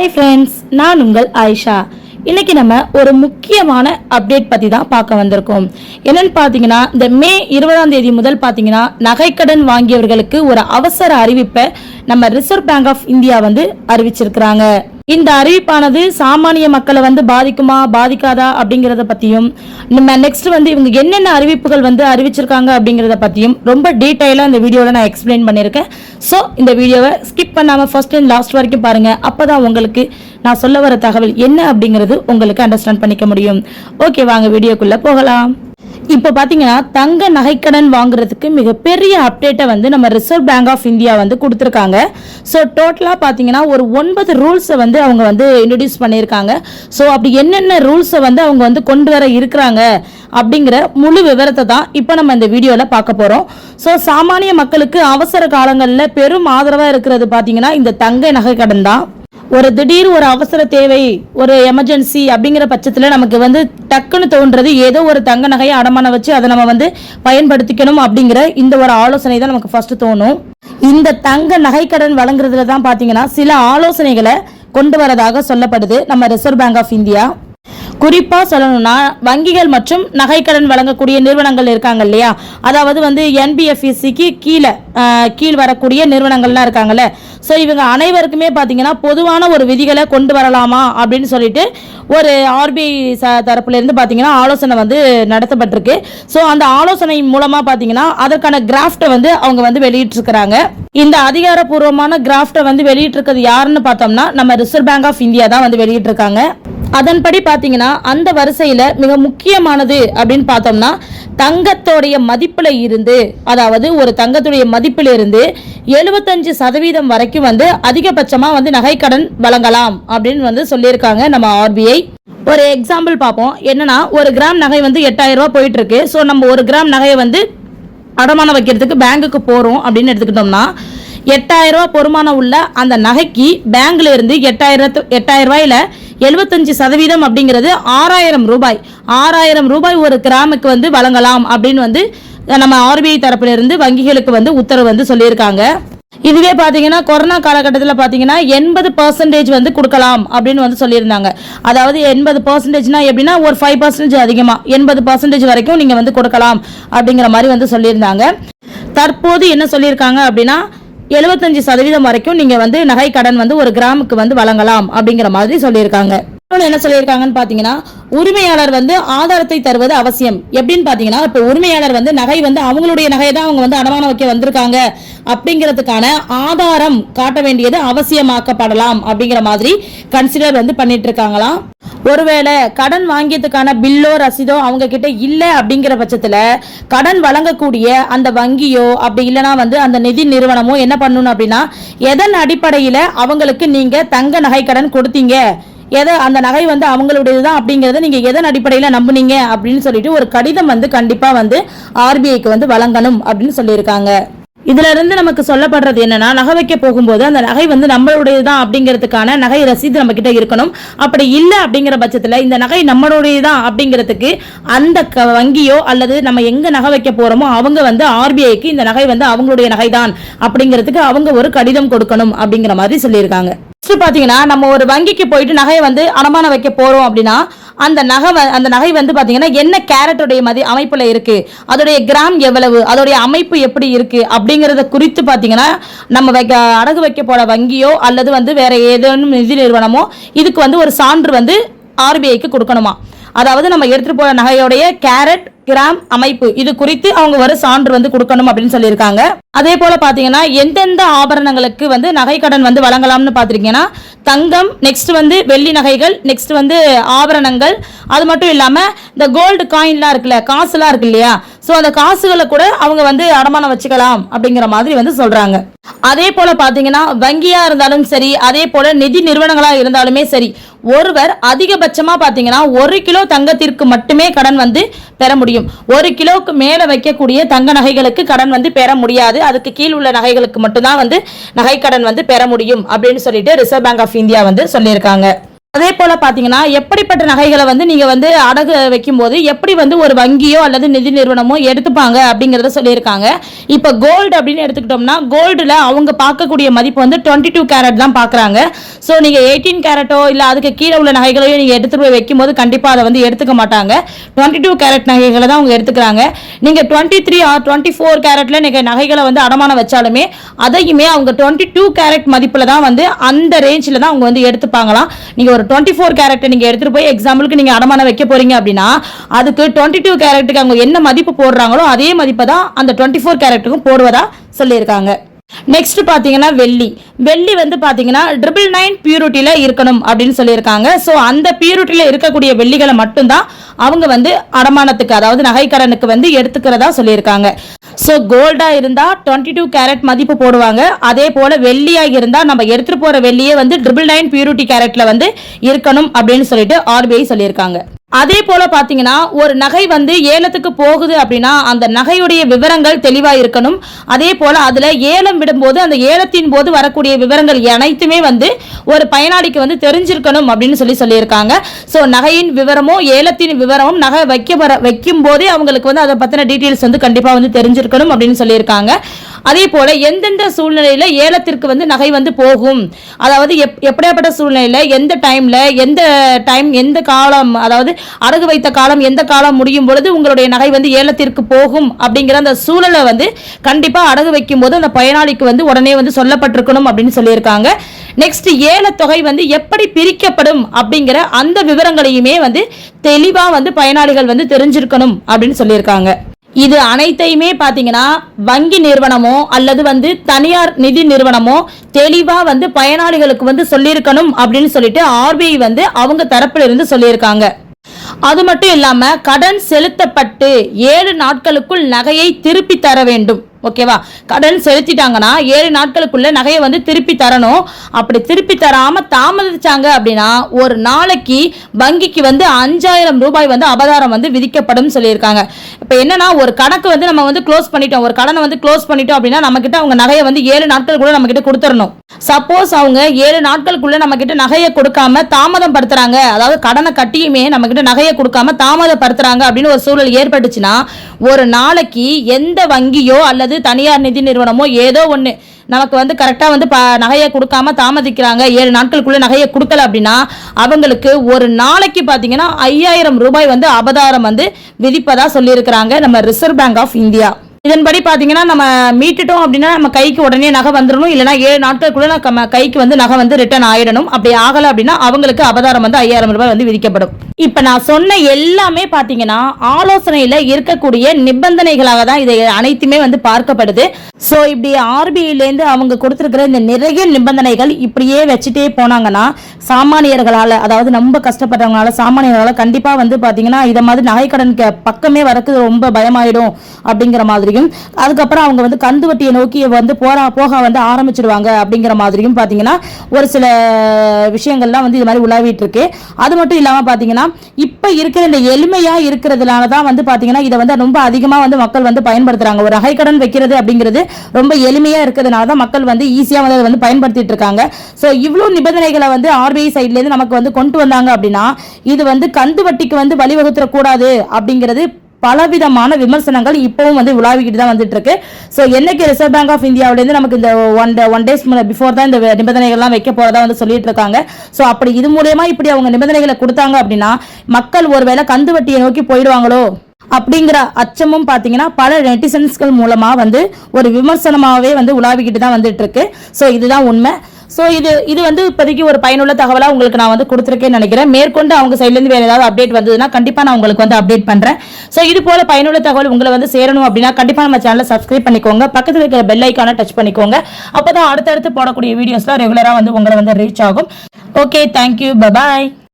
Hi friends, நான் உங்கள் ஆயிஷா. இன்னைக்கு நம்ம ஒரு முக்கியமான அப்டேட் பத்தி தான் பார்க்க வந்திருக்கோம். என்னன்னு பாத்தீங்கன்னா, இந்த மே 20ஆம் தேதி முதல் பாத்தீங்கன்னா நகைக்கடன் வாங்கியவர்களுக்கு ஒரு அவசர அறிவிப்பை நம்ம ரிசர்வ் பேங்க் ஆஃப் இந்தியா அறிவிச்சிருக்கிறாங்க. இந்த அறிவிப்பானது சாமானிய மக்களை பாதிக்குமா பாதிக்காதா அப்படிங்கறத பத்தியும் நம்ம நெக்ஸ்ட் இவங்க என்னென்ன அறிவிப்புகள் அறிவிச்சிருக்காங்க அப்படிங்கறத பத்தியும் ரொம்ப டீடைலா இந்த வீடியோல நான் எக்ஸ்பிளைன் பண்ணிருக்கேன். சோ இந்த வீடியோவை ஸ்கிப் பண்ணாம ஃபர்ஸ்ட் அண்ட் லாஸ்ட் வரைக்கும் பாருங்க. அப்பதான் உங்களுக்கு நான் சொல்ல வர தகவல் என்ன அப்படிங்கறது உங்களுக்கு அண்டர்ஸ்டாண்ட் பண்ணிக்க முடியும். ஓகே, வாங்க வீடியோக்குள்ள போகலாம். இப்போ பாத்தீங்கன்னா தங்க நகைக்கடன் வாங்குறதுக்கு மிகப்பெரிய அப்டேட்டை நம்ம ரிசர்வ் பேங்க் ஆஃப் இந்தியா கொடுத்துருக்காங்க. ஸோ டோட்டலாக பார்த்தீங்கன்னா ஒரு 9 ரூல்ஸை அவங்க இன்ட்ரடியூஸ் பண்ணியிருக்காங்க. ஸோ அப்படி என்னென்ன ரூல்ஸை அவங்க கொண்டு வர இருக்கிறாங்க அப்படிங்கிற முழு விவரத்தை தான் இப்போ நம்ம இந்த வீடியோவில் பார்க்க போகிறோம். ஸோ சாமானிய மக்களுக்கு அவசர காலங்களில் பெரும் ஆதரவாக இருக்கிறது பார்த்தீங்கன்னா இந்த தங்க நகைக்கடன் தான். ஒரு திடீர் ஒரு அவசர தேவை, ஒரு எமர்ஜென்சி அப்படிங்கிற பட்சத்தில் நமக்கு டக்குன்னு தோன்றது ஏதோ ஒரு தங்க நகையை அடமானம் வச்சு அதை நம்ம பயன்படுத்திக்கணும் அப்படிங்கிற இந்த ஒரு ஆலோசனை தான் நமக்கு ஃபர்ஸ்ட் தோணும். இந்த தங்க நகைக்கடன் வழங்குறதுல தான் பார்த்தீங்கன்னா சில ஆலோசனைகளை கொண்டு வரதாக சொல்லப்படுது நம்ம ரிசர்வ் பேங்க் ஆஃப் இந்தியா. குறிப்பா சொல்லணும்னா வங்கிகள் மற்றும் நகைக்கடன் வழங்கக்கூடிய நிறுவனங்கள் இருக்காங்க இல்லையா, அதாவது என்பிஎஃப்சிக்கு கீழ் வரக்கூடிய நிறுவனங்கள்லாம் இருக்காங்கல்ல. ஸோ இவங்க அனைவருக்குமே பார்த்தீங்கன்னா பொதுவான ஒரு விதிகளை கொண்டு வரலாமா அப்படின்னு சொல்லிட்டு ஒரு ஆர்பிஐ தரப்புல இருந்து பார்த்தீங்கன்னா ஆலோசனை நடத்தப்பட்டிருக்கு. ஸோ அந்த ஆலோசனை மூலமா பார்த்தீங்கன்னா அதற்கான கிராஃப்டை அவங்க வெளியிட்டிருக்கிறாங்க. இந்த அதிகாரப்பூர்வமான கிராஃப்டை வெளியிட்டிருக்கிறது யாருன்னு பார்த்தோம்னா நம்ம ரிசர்வ் பேங்க் ஆஃப் இந்தியா தான் வெளியிட்டிருக்காங்க. அதன்படி பார்த்தீங்கன்னா அந்த வரிசையில மிக முக்கியமானது அப்படின்னு பார்த்தோம்னா தங்கத்தோடைய மதிப்புல இருந்து, அதாவது ஒரு தங்கத்துடைய மதிப்பில இருந்து 75% வரைக்கும் அதிகபட்சமா நகைக்கடன் வழங்கலாம் அப்படின்னு சொல்லியிருக்காங்க நம்ம ஆர்பிஐ. ஒரு எக்ஸாம்பிள் பார்ப்போம். என்னன்னா ஒரு கிராம் நகை 8000 ரூபாய் போயிட்டு இருக்கு. ஸோ நம்ம ஒரு கிராம் நகையை அடமானம் வைக்கிறதுக்கு பேங்குக்கு போறோம் அப்படின்னு எடுத்துக்கிட்டோம்னா 8000 ரூபாய் பொறுமானம் உள்ள அந்த நகைக்கு பேங்க்ல இருந்து 8000 ரூபாயில 75% அப்படிங்கிறது 6000 ரூபாய். 6000 ரூபாய் ஒரு கிராமுக்கு வழங்கலாம் அப்படின்னு நம்ம ஆர்பிஐ தரப்புல இருந்து வங்கிகளுக்கு உத்தரவு சொல்லியிருக்காங்க. இதுவே பாத்தீங்கன்னா கொரோனா காலகட்டத்தில் பாத்தீங்கன்னா 80% கொடுக்கலாம் அப்படின்னு சொல்லியிருந்தாங்க. அதாவது 80%னா எப்படின்னா ஒரு 5% அதிகமா 80% வரைக்கும் நீங்க கொடுக்கலாம் அப்படிங்கிற மாதிரி சொல்லியிருந்தாங்க. தற்போது என்ன சொல்லியிருக்காங்க அப்படின்னா 75% வரைக்கும் நீங்க நகை கடன் ஒரு கிராமுக்கு வழங்கலாம் அப்படிங்கிற மாதிரி சொல்லியிருக்காங்க. என்ன சொல்லியிருக்காங்கன்னு பாத்தீங்கன்னா உரிமையாளர் ஆதாரத்தை தருவது அவசியம். எப்படின்னு பாத்தீங்கன்னா இப்ப உரிமையாளர் நகை அவங்களுடைய நகையை தான் அவங்க அடமானம் வைக்க வந்திருக்காங்க அப்படிங்கிறதுக்கான ஆதாரம் காட்ட வேண்டியது அவசியமாக்கப்படலாம் அப்படிங்கிற மாதிரி கன்சிடர் பண்ணிட்டு இருக்காங்களாம். ஒருவேளை கடன் வாங்கியதுக்கான பில்லோ ரசீதோ அவங்க கிட்ட இல்ல அப்படிங்கிற பட்சத்துல கடன் வழங்கக்கூடிய அந்த வங்கியோ அப்படி இல்லைன்னா அந்த நிதி நிறுவனமோ என்ன பண்ணணும் அப்படின்னா எதன் அடிப்படையில அவங்களுக்கு நீங்க தங்க நகை கடன் கொடுத்தீங்க, எதை அந்த நகை அவங்களுடையதுதான் அப்படிங்கறத நீங்க எதன் அடிப்படையில நம்புனீங்க அப்படின்னு சொல்லிட்டு ஒரு கடிதம் கண்டிப்பா ஆர்பிஐக்கு வழங்கணும் அப்படின்னு சொல்லியிருக்காங்க. இதுல இருந்து நமக்கு சொல்லப்படுறது என்னன்னா நகை வைக்க போகும்போது அந்த நகை நம்மளுடையதான் அப்படிங்கிறதுக்கான நகை ரசீது நம்ம கிட்ட இருக்கணும். அப்படி இல்லை அப்படிங்கிற பட்சத்துல இந்த நகை நம்மளுடையதான் அப்படிங்கிறதுக்கு அந்த வங்கியோ அல்லது நம்ம எங்க நகை வைக்க போறோமோ அவங்க ஆர்பிஐக்கு இந்த நகை அவங்களுடைய நகைதான் அப்படிங்கிறதுக்கு அவங்க ஒரு கடிதம் கொடுக்கணும் அப்படிங்கிற மாதிரி சொல்லியிருக்காங்க. பாத்தீங்கன்னா நம்ம ஒரு வங்கிக்கு போயிட்டு நகையை அடமானம் வைக்க போறோம் அப்படின்னா அந்த நகை பாத்தீங்கன்னா என்ன கேரட்டுடைய அமைப்புல இருக்கு, அதோடைய கிராம் எவ்வளவு, அதோடைய அமைப்பு எப்படி இருக்கு அப்படிங்கறத குறித்து பாத்தீங்கன்னா நம்ம அடகு வைக்க போற வங்கியோ அல்லது வேற ஏதேனும் நிதி நிறுவனமோ இதுக்கு ஒரு சான்று ஆர்பிஐக்கு கொடுக்கணுமா. அதாவது நம்ம எடுத்துட்டு போற நகையோடைய கேரட் கிராம் அமைப்பு இது குறித்து அவங்க ஒரு சான்று கொடுக்கணும் அப்படின்னு சொல்லியிருக்காங்க. அதே போல பாத்தீங்கன்னா எந்தெந்த ஆபரணங்களுக்கு நகை கடன் வழங்கலாம்னு பாத்திருக்கீங்கன்னா தங்கம், நெக்ஸ்ட் வெள்ளி நகைகள், நெக்ஸ்ட் ஆபரணங்கள், அது மட்டும் இல்லாம இந்த கோல்டு காயின்லாம் இருக்குல்ல, காசுலாம் இருக்கு இல்லையா, சோ அந்த காசுகளை கூட அவங்க அடமானம் வச்சுக்கலாம் அப்படிங்கிற மாதிரி சொல்றாங்க. அதே போல பாத்தீங்கன்னா வங்கியா இருந்தாலும் சரி, அதே போல நிதி நிறுவனங்களா இருந்தாலுமே சரி, ஒருவர் அதிகபட்சமா பாத்தீங்கன்னா 1 கிலோ தங்கத்திற்கு மட்டுமே கடன் பெற முடியும். 1 கிலோவுக்கு மேல வைக்கக்கூடிய தங்க நகைகளுக்கு கடன் பெற முடியாது. அதுக்கு கீழ் உள்ள நகைகளுக்கு மட்டும்தான் நகை கடன் பெற முடியும் அப்படின்னு சொல்லிட்டு ரிசர்வ் பேங்க் ஆஃப் இந்தியா சொல்லியிருக்காங்க. அதே போல பாத்தீங்கன்னா எப்படிப்பட்ட நகைகளை வந்து நீங்க வந்து அடகு வைக்கும் போது எப்படி வந்து ஒரு வங்கியோ அல்லது நிதி நிறுவனமோ எடுத்துப்பாங்க அப்படிங்கறத சொல்லியிருக்காங்க. இப்ப கோல்டு அப்படின்னு எடுத்துக்கிட்டோம்னா கோல்டுல அவங்க பார்க்கக்கூடிய மதிப்பு வந்து 22 கேரட் தான் பாக்குறாங்க. சோ நீங்க 18 கேரட்டோ இல்ல அதுக்கு கீழே உள்ள நகைகளையும் நீங்க எடுத்துட்டு போய் வைக்கும் போது கண்டிப்பா அதை வந்து எடுத்துக்க மாட்டாங்க. 22 கேரட் நகைகளை தான் அவங்க எடுத்துக்கிறாங்க. நீங்க 23 ஆர் 24 கேரட்ல நீங்க நகைகளை வந்து அடமானம் வச்சாலுமே அதையுமே அவங்க 22 கேரட் மதிப்புல தான் வந்து அந்த ரேஞ்சில தான் அவங்க வந்து எடுத்துப்பாங்களாம். நீங்க ஒரு 24 கேரட் நீங்க எடுத்துட்டு போய் எக்ஸாம்பிளுக்கு நீங்க அடமானம் வைக்க போறீங்க அப்படின்னா அதுக்கு 22 கேரட்டுக்கு அவங்க என்ன மதிப்பு போடுறாங்களோ அதே மதிப்பை தான் அந்த 24 கேரட்டுக்கும் போடுவதா சொல்லியிருக்காங்க. நெக்ஸ்ட் பாத்தீங்கன்னா வெள்ளி வந்து பாத்தீங்கன்னா 999 பியூரிட்டியில இருக்கணும் அப்படின்னு சொல்லியிருக்காங்க. சோ அந்த பியூரிட்டியில இருக்கக்கூடிய வெள்ளிகளை மட்டும்தான் அவங்க வந்து அடமானத்துக்கு அதாவது நகைக்கடனுக்கு வந்து எடுத்துக்கிறதா சொல்லியிருக்காங்க. சோ கோல்டா இருந்தா 22 கேரட் மதிப்பு போடுவாங்க. அதே போல வெள்ளியா இருந்தா நம்ம எடுத்துட்டு போற வெள்ளியே வந்து 999 பியூரிட்டி கேரட்ல வந்து இருக்கணும் அப்படின்னு சொல்லிட்டு RBI சொல்லியிருக்காங்க. அதே போல பாத்தீங்கன்னா ஒரு நகை வந்து ஏலத்துக்கு போகுது அப்படின்னா அந்த நகையுடைய விவரங்கள் தெளிவா இருக்கணும். அதே போல அதுல ஏலம் விடும்போது அந்த ஏலத்தின் போது வரக்கூடிய விவரங்கள் அனைத்துமே வந்து ஒரு பயனாளிக்கு வந்து தெரிஞ்சிருக்கணும் அப்படின்னு சொல்லியிருக்காங்க. சோ நகையின் விவரமோ ஏலத்தின் விவரமும் நகை வைக்கும் போதே அவங்களுக்கு வந்து அதை பத்தின டீடைல்ஸ் வந்து கண்டிப்பா வந்து தெரிஞ்சிருக்கணும் அப்படின்னு சொல்லியிருக்காங்க. அதே போல எந்தெந்த சூழ்நிலையில ஏலத்திற்கு வந்து நகை வந்து போகும், அதாவது எப்படியாப்பட்ட சூழ்நிலையில எந்த டைம்ல எந்த காலம், அதாவது அடகு வைத்த காலம் எந்த காலம் முடியும் பொழுது உங்களுடைய நகை வந்து ஏலத்திற்கு போகும் அப்படிங்கிற அந்த சூழலை வந்து கண்டிப்பா அடகு வைக்கும் போது அந்த பயனாளிக்கு வந்து உடனே வந்து சொல்லப்பட்டிருக்கணும் அப்படின்னு சொல்லியிருக்காங்க. நெக்ஸ்ட் ஏலத்தொகை வந்து எப்படி பிரிக்கப்படும் அப்படிங்கிற அந்த விவரங்களையுமே வந்து தெளிவா வந்து பயனாளிகள் வந்து தெரிஞ்சிருக்கணும் அப்படின்னு சொல்லியிருக்காங்க. இது அனைத்தையுமே பாத்தீங்கன்னா வங்கி நிறுவனமோ அல்லது வந்து தனியார் நிதி நிறுவனமோ தெளிவா வந்து பயனாளிகளுக்கு வந்து சொல்லியிருக்கணும் அப்படின்னு சொல்லிட்டு RBI வந்து அவங்க தரப்புல இருந்து சொல்லியிருக்காங்க. அது மட்டும் இல்லாம கடன் செலுத்தப்பட்டு 7 நாட்களுக்குள் நகையை திருப்பி தர வேண்டும். ஓகேவா, கடன் செலுத்திட்டாங்கன்னா 7 நாட்களுக்குள்ள நகையை வந்து திருப்பி தரணும். அப்படி திருப்பி தராம தாமதிச்சாங்க அப்படின்னா ஒரு நாளைக்கு வங்கிக்கு வந்து 5000 ரூபாய் வந்து அபதாரம் வந்து விதிக்கப்படும் சொல்லியிருக்காங்க. இப்ப என்னன்னா ஒரு கணக்கு வந்து நம்ம வந்து க்ளோஸ் பண்ணிட்டோம், ஒரு கடனை வந்து க்ளோஸ் பண்ணிட்டோம் அப்படின்னா நம்ம கிட்ட அவங்க நகையை வந்து 7 நாட்களுக்குள்ள நம்ம கிட்ட கொடுத்துடணும். சப்போஸ் அவங்க 7 நாட்களுக்குள்ள நம்ம கிட்ட நகையை கொடுக்காம தாமதம் படுத்துறாங்க, அதாவது கடனை கட்டியுமே நம்ம கிட்ட நகையை கொடுக்காம தாமதப்படுத்துறாங்க அப்படின்னு ஒரு சூழல் ஏற்பட்டுச்சுன்னா ஒரு நாளைக்கு எந்த வங்கியோ அல்லது தனியார் நிதி நிறுவனமோ ஏதோ ஒண்ணு நமக்கு வந்து கரெக்டா வந்து நகையை கொடுக்காம தாமதிக்கிறாங்க, 7 நாட்களுக்குள்ள நகையை கொடுக்கல அப்படின்னா அவங்களுக்கு ஒரு நாளைக்கு பாத்தீங்கன்னா 5000 ரூபாய் வந்து அபதாரம் வந்து விதிப்பதா சொல்லியிருக்கிறாங்க நம்ம ரிசர்வ் பேங்க் ஆஃப் இந்தியா. இதன்படி பாத்தீங்கன்னா நம்ம மீட்டுட்டோம் அப்படின்னா நம்ம கைக்கு உடனே நகை வந்துடணும், இல்லைன்னா 7 நாட்களுக்குள்ள நம்ம கைக்கு வந்து நகை வந்து ரிட்டர்ன் ஆயிடணும். அப்படி ஆகல அப்படின்னா அவங்களுக்கு அபதாரம் வந்து 5000 ரூபாய் வந்து விதிக்கப்படும். இப்ப நான் சொன்ன எல்லாமே பாத்தீங்கன்னா ஆலோசனையில இருக்கக்கூடிய நிபந்தனைகளாக தான் இதை அனைத்துமே வந்து பார்க்கப்படுது. சோ இப்படி RBIல இருந்து அவங்க கொடுத்திருக்கிற இந்த நிறைய நிபந்தனைகள் இப்படியே வச்சுட்டே போனாங்கன்னா சாமானியர்களால, அதாவது ரொம்ப கஷ்டப்படுறவங்களால சாமானியர்களால கண்டிப்பா வந்து பாத்தீங்கன்னா இத மாதிரி நகைக்கடன் பக்கமே வரக்கு ரொம்ப பயமாயிடும் அப்படிங்கிற மாதிரியும், அதுக்கப்புறம் அவங்க வந்து கந்து வட்டியை நோக்கி வந்து போக வந்து ஆரம்பிச்சிருவாங்க அப்படிங்கிற மாதிரியும் பாத்தீங்கன்னா ஒரு சில விஷயங்கள்லாம் வந்து இது மாதிரி உலாவிட்டு இருக்கு. அது மட்டும் இல்லாம பாத்தீங்கன்னா இப்ப இருக்கிற இந்த எளிமையா இருக்கிறதுனாலதான் வந்து பாத்தீங்கன்னா இதை வந்து ரொம்ப அதிகமா வந்து மக்கள் வந்து பயன்படுத்துறாங்க. ஒரு நகைக்கடன் வைக்கிறது அப்படிங்கிறது ரொம்ப எளிமையா இருக்கிறதுனாலதான் மக்கள் வந்து ஈஸியா வந்து பயன்படுத்திட்டு இருக்காங்க. சோ இவ்வளவு நிபந்தனைகளை வந்து RBI சைட்ல இருந்து நமக்கு வந்து கொண்டு வந்தாங்க அப்படின்னா இது வந்து கந்து வட்டிக்கு வந்து வழிவகுத்துற கூடாது அப்படிங்கிறது பலவிதமான விமர்சனங்கள் இப்பவும் வந்து உலாவிக்கிட்டு தான் வந்துட்டு இருக்கு. சோ என்னைக்கு ரிசர்வ் பேங்க் ஆஃப் இந்தியாவில இருந்து நமக்கு இந்த ஒன் டேஸ் பிஃபோர் தான் இந்த நிபந்தனைகள் எல்லாம் வைக்க போறதா வந்து சொல்லிட்டு இருக்காங்க. சோ அப்படி இது மூலமா இப்படி அவங்க நிபந்தனைகளை கொடுத்தாங்க அப்படின்னா மக்கள் ஒருவேளை கந்து வட்டியை நோக்கி போயிடுவாங்களோ அப்படிங்கிற அச்சமும் பாத்தீங்கன்னா பல நெட்டிசன்ஸ்கள் மூலமா வந்து ஒரு விமர்சனமாவே வந்து உலாவிக்கிட்டு தான் வந்துட்டு இருக்கு. சோ இதுதான் உண்மை. சோ இது வந்து இப்போதைக்கு ஒரு பயனுள்ள தகவலா உங்களுக்கு நான் வந்து கொடுத்துருக்கேன்னு நினைக்கிறேன். மேற்கொண்டு அவங்க சைட்ல இருந்து வேற ஏதாவது அப்டேட் வந்ததுன்னா கண்டிப்பா நான் உங்களுக்கு வந்து அப்டேட் பண்றேன். சோ இது போல பயனுள்ள தகவல் உங்களை வந்து சேரணும் அப்படின்னா கண்டிப்பா நம்ம சேனலை சப்ஸ்கிரைப் பண்ணிக்கோங்க, பக்கத்துல இருக்கிற பெல் ஐக்கானை டச் பண்ணிக்கோங்க. அப்பதான் அடுத்தடுத்து போடக்கூடிய வீடியோஸ்லாம் ரெகுலரா வந்து உங்களை வந்து ரீச் ஆகும். Okay, thank you, bye bye.